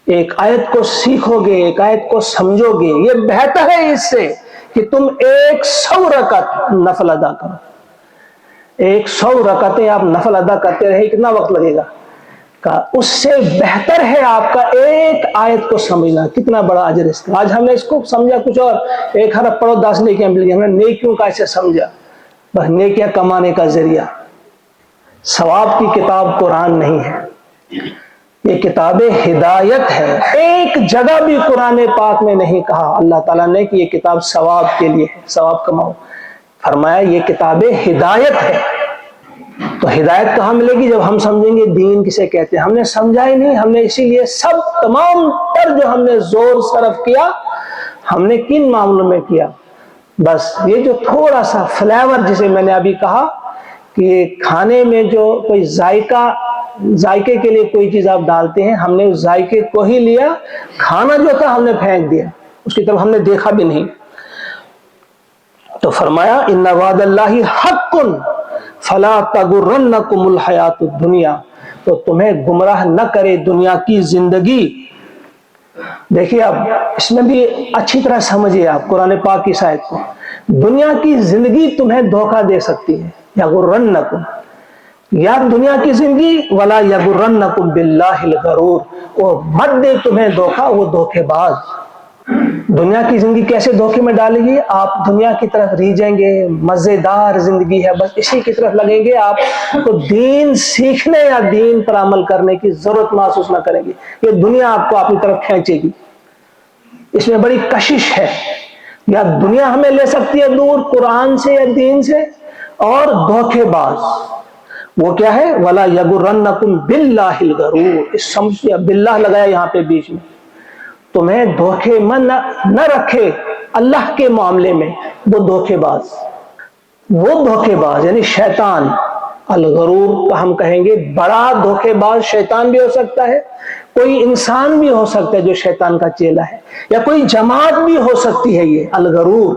ایک آیت کو سیکھو گے، ایک آیت کو سمجھو گے، یہ بہتر ہے اس سے کہ تم 100 رکعت نفل ادا کرو۔ 100 رکعتیں آپ نفل ادا کرتے رہے، کتنا وقت لگے گا؟ اس سے بہتر ہے آپ کا ایک آیت کو سمجھنا۔ کتنا بڑا اجر اس کا۔ آج ہم نے اس کو سمجھا کچھ اور، 1 حرف پڑھو 10 نیکیاں مل گئی۔ ہم نے نیکیوں کا ایسے سمجھا، بس نیکیاں کمانے کا ذریعہ۔ ثواب کی کتاب قرآن نہیں ہے، یہ کتاب ہدایت ہے۔ ایک جگہ بھی قرآن پاک میں نہیں کہا اللہ تعالیٰ نے کہ یہ کتاب ثواب کے لیے ہے، ثواب کماؤ۔ فرمایا یہ کتاب ہدایت ہے۔ تو ہدایت کہاں ملے گی؟ جب ہم سمجھیں گے دین کسے کہتے ہیں۔ ہم نے سمجھا ہی نہیں، ہم نے اسی لیے تمام پر جو ہم نے زور صرف کیا، ہم نے کن معاملوں میں کیا؟ بس یہ جو تھوڑا سا فلیور جسے میں نے ابھی کہا کہ کھانے میں جو کوئی ذائقے کے لیے کوئی چیز آپ ڈالتے ہیں، ہم نے اس ذائقے کو ہی لیا، کھانا جو تھا ہم نے پھینک دیا، اس کی طرف ہم نے دیکھا بھی نہیں۔ تو فرمایا ان وعد اللہ حق فلا تغرنکم الحیات الدنیا، تو تمہیں گمراہ نہ کرے دنیا کی زندگی۔ دیکھیے اب اس میں بھی اچھی طرح سمجھیے آپ قرآن پاک کی آیت کو۔ دنیا کی زندگی تمہیں دھوکہ دے سکتی ہے، یغرنکم، یا دنیا کی زندگی، ولا یغرنکم باللہ الغرور، وہ مت دے تمہیں دھوکہ، وہ دھوکے باز۔ دنیا کی زندگی کیسے دھوکے میں ڈالے گی؟ آپ دنیا کی طرف ریجھیں گے، مزیدار زندگی ہے، بس اسی کی طرف لگیں گے، آپ کو دین سیکھنے یا دین پر عمل کرنے کی ضرورت محسوس نہ کریں گے۔ یہ دنیا آپ کو اپنی طرف کھینچے گی، اس میں بڑی کشش ہے۔ یا دنیا ہمیں لے سکتی ہے دور قرآن سے یا دین سے، اور دھوکے باز وہ کیا ہے؟ وَلَا يَغُرَّنَّكُمْ بِاللَّهِ الْغَرُورُ، اس سمجھے باللہ لگایا یہاں پہ بیچ میں، تمہیں دھوکے میں نہ رکھے اللہ کے معاملے میں، وہ دھوکے باز، وہ دھوکے باز یعنی شیطان۔ الغرور کا ہم کہیں گے بڑا دھوکے باز شیطان بھی ہو سکتا ہے، کوئی انسان بھی ہو سکتا ہے جو شیطان کا چیلا ہے، یا کوئی جماعت بھی ہو سکتی ہے یہ الغرور،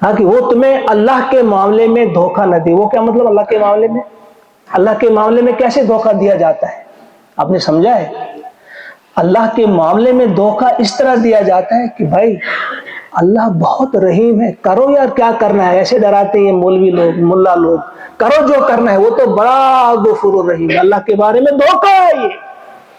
ہاں کہ وہ تمہیں اللہ کے معاملے میں دھوکہ نہ دے۔ وہ کیا مطلب اللہ کے معاملے میں؟ اللہ کے معاملے میں کیسے دھوکہ دیا جاتا ہے؟ آپ نے سمجھا ہے؟ اللہ کے معاملے میں دھوکہ اس طرح دیا جاتا ہے کہ بھائی اللہ بہت رحیم ہے، کرو یار کیا کرنا ہے، ایسے ڈراتے ہیں مولوی لوگ، ملا لوگ، کرو جو کرنا ہے، وہ تو بڑا غفور الرحیم، اللہ کے بارے میں دھوکہ ہے یہ۔